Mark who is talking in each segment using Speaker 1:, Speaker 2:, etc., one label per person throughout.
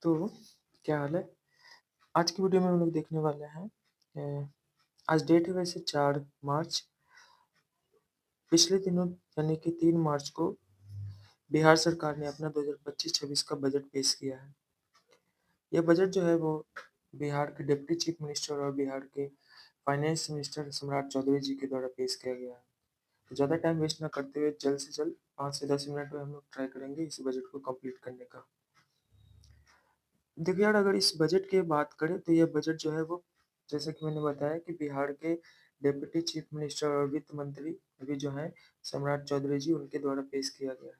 Speaker 1: तो क्या हाल है? आज की वीडियो में हम लोग देखने वाले हैं आज डेट है वैसे 4 मार्च। पिछले दिनों यानी कि 3 मार्च को बिहार सरकार ने अपना 2025-26 का बजट पेश किया है। यह बजट जो है वो बिहार के डिप्टी चीफ मिनिस्टर और बिहार के फाइनेंस मिनिस्टर सम्राट चौधरी जी के द्वारा पेश किया गया है। तो ज़्यादा टाइम वेस्ट ना करते हुए जल्द से जल्द 5 से 10 मिनट में हम लोग ट्राई करेंगे इस बजट को कंप्लीट करने का। देखिए यार, अगर इस बजट की बात करें तो ये बजट जो है वो जैसा कि मैंने बताया कि बिहार के डिप्टी चीफ मिनिस्टर और वित्त मंत्री अभी जो हैं सम्राट चौधरी जी उनके द्वारा पेश किया गया है।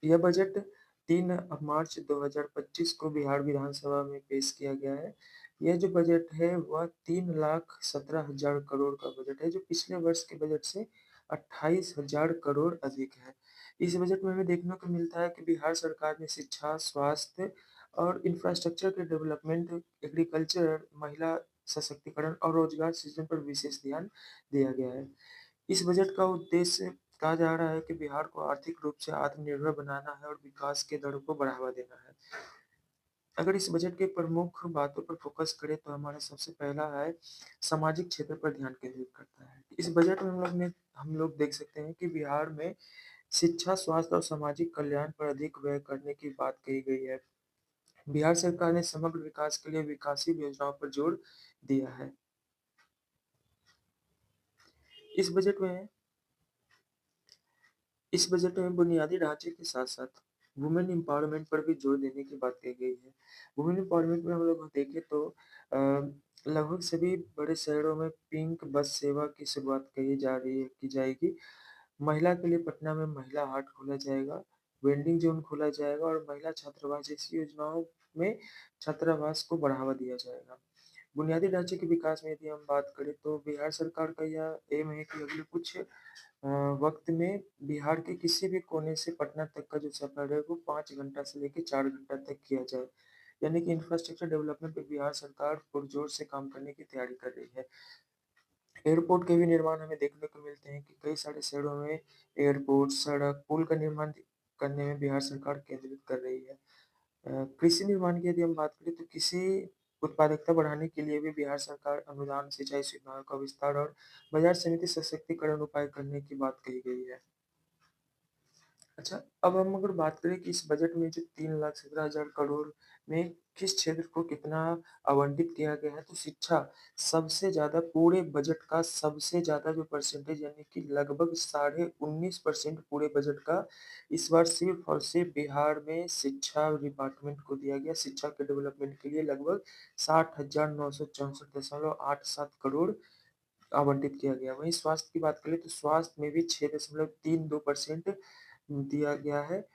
Speaker 1: यह बजट 3 मार्च 2025 को बिहार विधानसभा में पेश किया गया है। यह जो बजट है वह 3,17,000 करोड़ का बजट है जो पिछले वर्ष के बजट से 28,000 करोड़ अधिक है। इस बजट में हमें देखने को मिलता है कि बिहार सरकार ने शिक्षा, स्वास्थ्य और इंफ्रास्ट्रक्चर के डेवलपमेंट, एग्रीकल्चर, महिला सशक्तिकरण और रोजगार सृजन पर विशेष ध्यान दिया गया है। इस बजट का उद्देश्य कहा जा रहा है कि बिहार को आर्थिक रूप से आत्मनिर्भर बनाना है और विकास के दर को बढ़ावा देना है। अगर इस बजट के प्रमुख बातों पर फोकस करें तो हमारा सबसे पहला है सामाजिक क्षेत्र पर ध्यान केंद्रित करता है। इस बजट में हम लोग देख सकते हैं कि बिहार में शिक्षा, स्वास्थ्य और सामाजिक कल्याण पर अधिक व्यय करने की बात कही गई है। बिहार सरकार ने समग्र विकास के लिए विकासशील योजनाओं पर जोर दिया है। इस बजट में इस बजट में बुनियादी ढांचे के साथ-साथ वुमेन एम्पावरमेंट पर भी जोर देने की बात कही गई है। वुमेन एम्पावरमेंट में हम लोग देखें तो लगभग सभी बड़े शहरों में पिंक बस सेवा की शुरुआत की जाएगी। महिला के लिए पटना में महिला हाट खोला जाएगा, वेंडिंग ज़ोन खोला जाएगा और महिला छात्रावास जैसी योजनाओं में छात्रावास को बढ़ावा दिया जाएगा। बुनियादी ढांचे के विकास में यदि हम बात करें तो बिहार सरकार का यह एम है कि अगले कुछ वक़्त में बिहार के किसी भी कोने से पटना तक का जो सफ़र है वो 5 घंटा से लेके 4 घंटा तक किया जाए। यानी कि इंफ्रास्ट्रक्चर डेवलपमेंट पे बिहार सरकार पुरज़ोर से काम करने की तैयारी कर रही है। एयरपोर्ट के भी निर्माण हमें देखने को मिलते हैं कि कई सारे शहरों में एयरपोर्ट, सड़क, पुल का निर्माण करने में बिहार सरकार केंद्रित कर रही है। कृषि निर्माण की यदि हम बात करें तो कृषि उत्पादकता बढ़ाने के लिए भी बिहार सरकार अनुदान, सिंचाई सुविधाओं का विस्तार और बाजार समिति सशक्तिकरण उपाय करने की बात कही गई है। अच्छा, अब हम अगर बात करें कि इस बजट में जो 3,17,000 करोड़ में किस क्षेत्र को कितना आवंटित किया गया है, तो शिक्षा सबसे ज़्यादा पूरे बजट का सबसे ज़्यादा जो परसेंटेज यानी कि लगभग साढ़े 19% पूरे बजट का इस बार सिर्फ़ और सिर्फ़ बिहार में शिक्षा डिपार्टमेंट को दिया गया। शिक्षा के डेवलपमेंट के लिए लगभग 60,964.87 करोड़ आवंटित किया गया। वहीं स्वास्थ्य की बात करें तो स्वास्थ्य में भी 6.32% दिया गया है।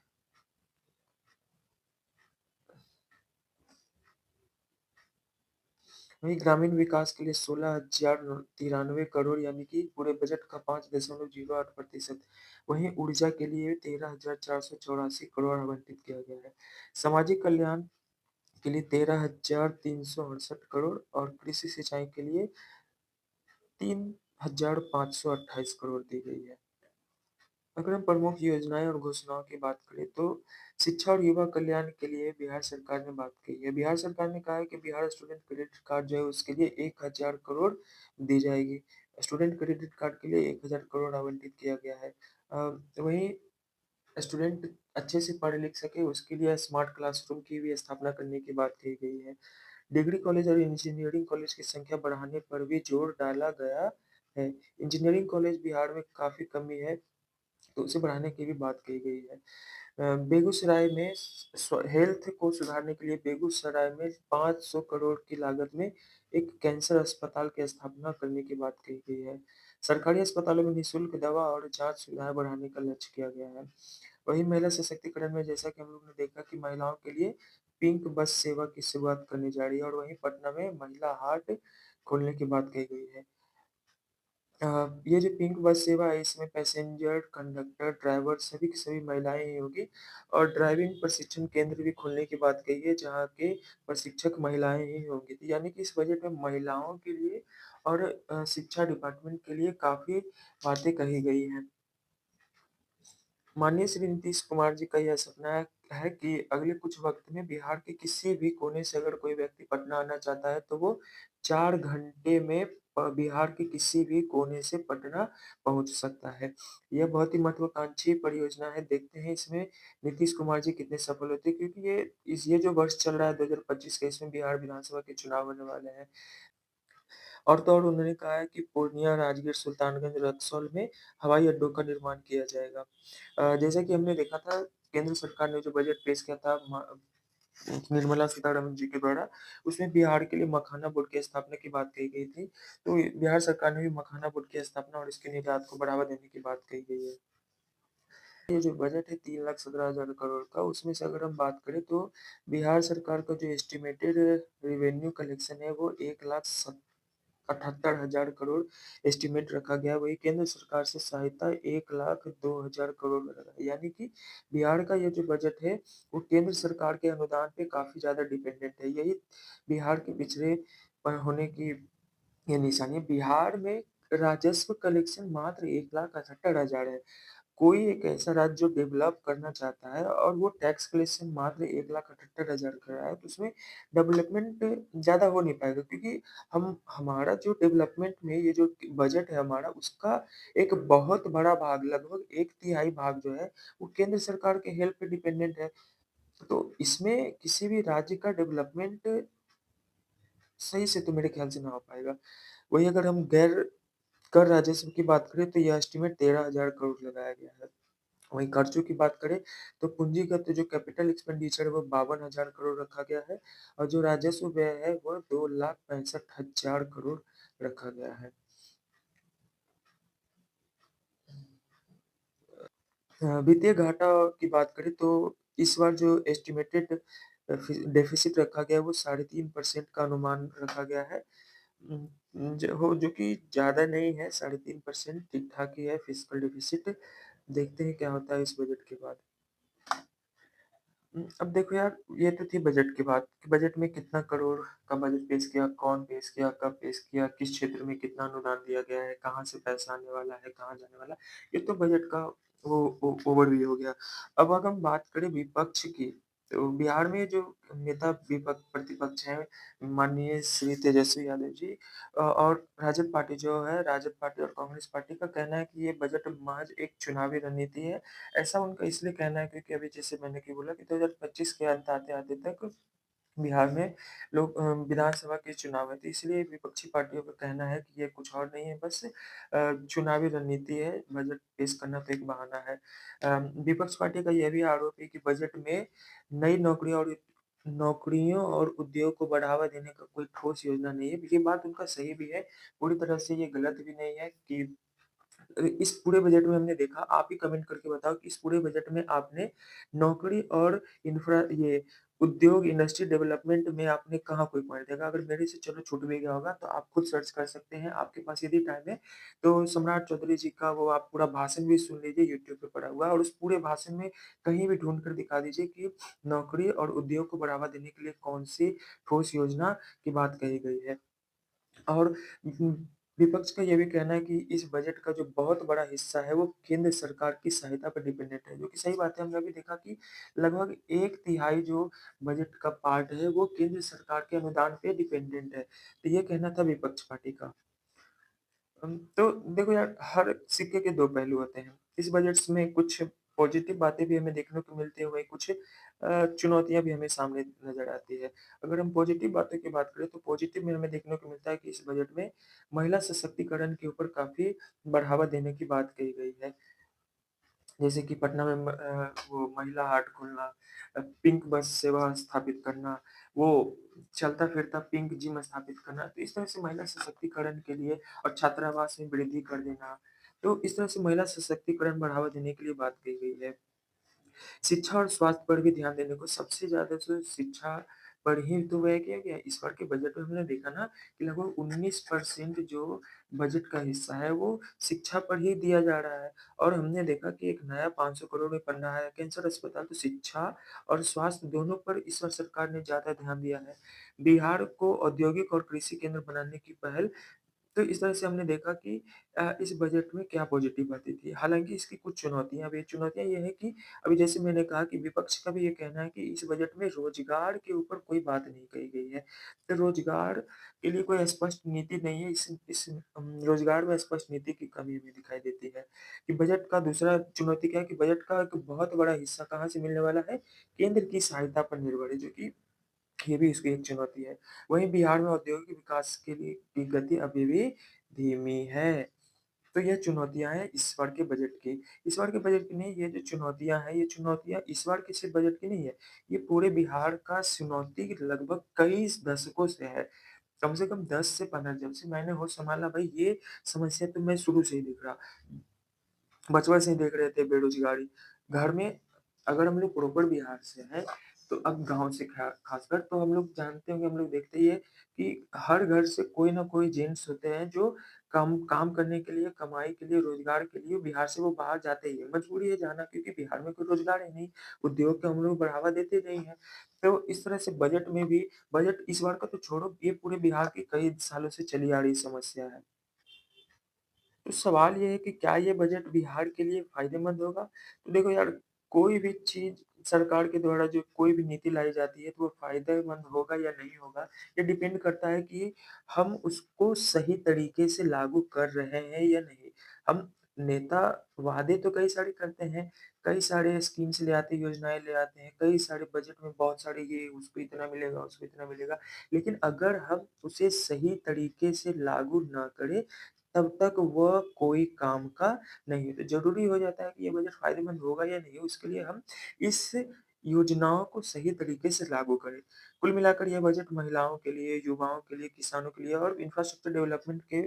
Speaker 1: वहीं ग्रामीण विकास के लिए 16,093 करोड़ यानी कि पूरे बजट का 5.08%। वहीं ऊर्जा के लिए 13,484 करोड़ आवंटित किया गया है। सामाजिक कल्याण के लिए 13,368 करोड़ और कृषि सिंचाई के लिए 3,528 करोड़ दी गई है। अगर हम प्रमुख योजनाएँ और घोषणाओं की बात करें तो शिक्षा और युवा कल्याण के लिए बिहार सरकार ने बात की है। बिहार सरकार ने कहा है कि बिहार स्टूडेंट क्रेडिट कार्ड जो है उसके लिए 1,000 करोड़ दी जाएगी। स्टूडेंट क्रेडिट कार्ड के लिए 1,000 करोड़ आवंटित किया गया है। वहीं स्टूडेंट अच्छे से पढ़ लिख सके उसके लिए स्मार्ट क्लासरूम की भी स्थापना करने की बात कही गई है। डिग्री कॉलेज और इंजीनियरिंग कॉलेज की संख्या बढ़ाने पर भी जोर डाला गया है। इंजीनियरिंग कॉलेज बिहार में काफ़ी कमी है। तो उसे बढ़ाने की भी बात कही गई है। बेगूसराय में हेल्थ को सुधारने के लिए बेगूसराय में 500 करोड़ की लागत में एक कैंसर अस्पताल की स्थापना करने की बात कही गई है। सरकारी अस्पतालों में निःशुल्क दवा और जांच सुविधाएं बढ़ाने का लक्ष्य किया गया है। वहीं महिला सशक्तिकरण में जैसा कि हम लोग ने देखा कि महिलाओं के लिए पिंक बस सेवा की शुरुआत करने जा रही है और वहीं पटना में महिला हाट खोलने की बात कही गई है। अ, ये जो पिंक बस सेवा है इसमें पैसेंजर, कंडक्टर, ड्राइवर सभी की सभी महिलाएँ ही होंगी और ड्राइविंग प्रशिक्षण केंद्र भी खोलने की बात कही है जहाँ के प्रशिक्षक महिलाएँ ही होंगी। तो यानी कि इस बजट में महिलाओं के लिए और शिक्षा डिपार्टमेंट के लिए काफ़ी बातें कही गई हैं। माननीय श्री नीतीश कुमार जी का यह सपना है कि अगले कुछ वक़्त में बिहार के किसी भी कोने से अगर कोई व्यक्ति पटना आना चाहता है, तो वो 4 घंटे में बिहार के किसी भी कोने से पटना पहुँच सकता है। यह बहुत ही महत्वाकांक्षी परियोजना है, देखते हैं इसमें नीतीश कुमार जी कितने सफल होते हैं क्योंकि ये जो वर्ष चल रहा है 2025 का, इसमें बिहार विधानसभा के चुनाव होने वाले हैं। और तो और उन्होंने कहा है कि पूर्णिया, राजगीर, सुल्तानगंज, रक्सौल में हवाई अड्डों का निर्माण किया जाएगा। जैसा कि हमने देखा था केंद्र सरकार ने जो बजट पेश किया था निर्मला सीतारमण जी के द्वारा, उसमें बिहार के लिए मखाना बोर्ड की स्थापना की बात कही गई थी। तो बिहार सरकार ने भी मखाना बोर्ड की स्थापना और इसके निर्यात को बढ़ावा देने की बात कही गई है। ये जो बजट है 3,17,000 करोड़ का, उसमें से अगर हम बात करें तो बिहार सरकार का जो एस्टिमेटेड रेवेन्यू कलेक्शन है वो 1,78,000 करोड़ एस्टीमेट रखा गया है, वहीं केंद्र सरकार से सहायता 1,02,000 करोड़ लगा है। यानी कि बिहार का ये जो बजट है, वो केंद्र सरकार के अनुदान पे काफ़ी ज़्यादा डिपेंडेंट है। यही बिहार के पिछड़ेपन होने की ये निशानी है। बिहार में राजस्व कलेक्शन मात्र 1,78,000 है। कोई एक ऐसा राज्य जो डेवलप करना चाहता है और वो टैक्स कलेक्शन मात्र 1,78,000 कर रहा है, तो उसमें डेवलपमेंट ज़्यादा हो नहीं पाएगा क्योंकि हम हमारा जो डेवलपमेंट में ये जो बजट है हमारा, उसका एक बहुत बड़ा भाग लगभग 1/3 भाग जो है, वो केंद्र सरकार के हेल्प पे डिपेंडेंट है। तो इसमें किसी भी राज्य का डेवलपमेंट सही से तो मेरे ख्याल से ना हो पाएगा। वहीं अगर हम गैर कर राजस्व की बात करें तो यह एस्टीमेट 13,000 करोड़ लगाया गया है। वहीं खर्चों की बात करें तो पूंजीगत जो कैपिटल एक्सपेंडिचर है वो 52,000 करोड़ रखा गया है और जो राजस्व व्यय है वो 2,65,000 करोड़ रखा गया है। वित्तीय घाटा की बात करें तो इस बार जो एस्टिमेटेड डेफिसिट रखा गया है वो 3.5% का अनुमान रखा गया है। जो कि ज़्यादा नहीं है, 3.5% ठीक-ठाक ही है फिस्कल डेफिसिट। देखते हैं क्या होता है इस बजट के बाद। अब देखो यार, ये तो थी बजट की बात कि बजट में कितना करोड़ का बजट पेश किया, कौन पेश किया, कब पेश किया, किस क्षेत्र में कितना अनुदान दिया गया है, कहाँ से पैसा आने वाला है, कहाँ जाने वाला है। ये तो बजट का वो ओवरव्यू हो गया। अब अगर हम बात करें विपक्ष की, तो बिहार में जो नेता प्रतिपक्ष हैं, माननीय श्री तेजस्वी यादव जी और राजद पार्टी जो है, राजद पार्टी और कांग्रेस पार्टी का कहना है कि ये बजट महज़ एक चुनावी रणनीति है। ऐसा उनका इसलिए कहना है क्योंकि अभी जैसे मैंने कि बोला कि 2025 के अंत आते-आते तक बिहार में विधानसभा के चुनाव है, तो इसलिए विपक्षी पार्टियों का कहना है कि ये कुछ और नहीं है, बस चुनावी रणनीति है, बजट पेश करना तो एक बहाना है। विपक्ष पार्टी का यह भी आरोप है कि बजट में नई नौकरियों और उद्योग को बढ़ावा देने का कोई ठोस योजना नहीं है। ये बात उनका सही भी है, पूरी तरह से ये गलत भी नहीं है कि इस पूरे बजट में हमने देखा, आप ही कमेंट करके बताओ कि इस पूरे बजट में आपने नौकरी और ये उद्योग इंडस्ट्री डेवलपमेंट में आपने कहाँ कोई पॉइंट देखा? अगर मेरे से चलो छूट भी गया होगा तो आप खुद सर्च कर सकते हैं, आपके पास यदि टाइम है, तो सम्राट चौधरी जी का वो आप पूरा भाषण भी सुन लीजिए, यूट्यूब पे पड़ा हुआ है और उस पूरे भाषण में कहीं भी ढूँढ कर दिखा दीजिए कि नौकरी और उद्योग को बढ़ावा देने के लिए कौन-सी ठोस योजना की बात कही गई है। और विपक्ष का ये भी कहना है कि इस बजट का जो बहुत बड़ा हिस्सा है, वो केंद्र सरकार की सहायता पर डिपेंडेंट है, जो कि सही बात है। हमने अभी देखा कि लगभग 1/3 जो बजट का पार्ट है, वो केंद्र सरकार के अनुदान पे डिपेंडेंट है। तो ये कहना था विपक्ष पार्टी का। तो देखो यार, हर सिक्के के 2 पहलू होते हैं। इस बजट्स में कुछ पॉजिटिव बातें भी हमें देखने को मिलती हैं, वहीं कुछ चुनौतियाँ भी हमें सामने नज़र आती है। अगर हम पॉजिटिव बातों की बात करें, तो पॉजिटिव में हमें देखने को मिलता है कि इस बजट में महिला सशक्तिकरण के ऊपर काफ़ी बढ़ावा देने की बात कही गई है। जैसे कि पटना में वो महिला हाट खोलना, पिंक बस सेवा स्थापित करना, वो चलता-फिरता पिंक जिम स्थापित करना, तो इस तरह से महिला सशक्तिकरण के लिए और छात्रावास में वृद्धि कर देना। तो इस तरह से महिला सशक्तिकरण बढ़ावा देने के लिए बात कही गई है। शिक्षा और स्वास्थ्य पर भी ध्यान देने को सबसे ज़्यादा तो शिक्षा पर ही तो व्यय किया गया है। इस बार के बजट में हमने देखा ना कि लगभग 19% जो बजट का हिस्सा है वो शिक्षा पर ही दिया जा रहा है और हमने देखा कि एक नया 500 करोड़ में बन रहा है कैंसर अस्पताल। तो शिक्षा और स्वास्थ्य दोनों पर इस बार सरकार ने ज़्यादा ध्यान दिया है। बिहार को औद्योगिक और कृषि केंद्र बनाने की पहल तो इस तरह से हमने देखा कि इस बजट में क्या पॉज़िटिव बातें थी। हालाँकि इसकी कुछ चुनौतियाँ भी हैं। चुनौतियाँ ये हैं कि अभी जैसे मैंने कहा कि विपक्ष का भी ये कहना है कि इस बजट में रोज़गार के ऊपर कोई बात नहीं कही गई है। तो रोज़गार के लिए कोई स्पष्ट नीति नहीं है। रोज़गार में स्पष्ट नीति की कमी हमें दिखाई देती है। कि बजट का दूसरा चुनौती क्या है कि बजट का एक बहुत बड़ा हिस्सा कहाँ से मिलने वाला है? केंद्र की सहायता पर निर्भर है, जो कि ये भी इसकी एक चुनौती है। वहीं बिहार में औद्योगिक विकास के लिए की गति अभी भी धीमी है। तो ये चुनौतियाँ हैं इस बार के बजट की। इस बार के बजट की नहीं, ये जो चुनौतियाँ हैं, ये चुनौतियाँ इस बार के सिर्फ़ बजट की नहीं है। ये पूरे बिहार का चुनौती लगभग कई दशकों से है। कम से कम 10 से 15, जब से मैंने होश सँभाला भाई, ये समस्या तो मैं शुरू से ही देख रहा। बचपन से ही देख रहे थे बेरोज़गारी। घर में अगर हम लोग प्रॉपर बिहार से हैं, तो अब गाँव से ख़ासकर तो हम लोग जानते होंगे, हम लोग देखते ही हैं कि हर घर से कोई न कोई जेंट्स होते हैं जो काम काम करने के लिए, कमाई के लिए, रोज़गार के लिए बिहार से वो बाहर जाते ही हैं। मजबूरी है जाना, क्योंकि बिहार में कोई रोज़गार है नहीं, उद्योग को हम लोग बढ़ावा देते नहीं हैं। तो इस तरह से बजट में भी, बजट इस बार का तो छोड़ो, ये पूरे बिहार की कई सालों से चली आ रही समस्या है। तो सवाल ये है कि क्या ये बजट बिहार के लिए फ़ायदेमंद होगा? तो देखो यार, कोई भी चीज़ सरकार के द्वारा जो कोई भी नीति लाई जाती है, तो वो फ़ायदेमंद होगा या नहीं होगा, ये डिपेंड करता है कि हम उसको सही तरीके से लागू कर रहे हैं या नहीं। हम नेता वादे तो कई सारे करते हैं, कई सारे स्कीम्स ले आते हैं, योजनाएँ ले आते हैं, कई सारे बजट में बहुत सारे ये उसको इतना मिलेगा, उसको इतना मिलेगा। लेकिन अगर हम उसे सही तरीके से लागू ना करें, तब तक वह कोई काम का नहीं है। तो ज़रूरी हो जाता है कि ये बजट फ़ायदेमंद होगा या नहीं, उसके लिए हम इस योजनाओं को सही तरीके से लागू करें। कुल मिलाकर यह बजट महिलाओं के लिए, युवाओं के लिए, किसानों के लिए और इंफ्रास्ट्रक्चर डेवलपमेंट के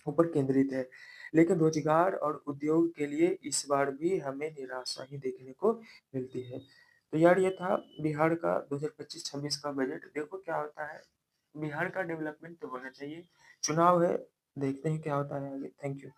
Speaker 1: ऊपर केंद्रित है। लेकिन रोज़गार और उद्योग के लिए इस बार भी हमें निराशा ही देखने को मिलती है। तो यार, ये था बिहार का 2025-26 का बजट। देखो क्या होता है। बिहार का डेवलपमेंट तो होना चाहिए। चुनाव है, देखते हैं क्या होता है आगे। Thank you.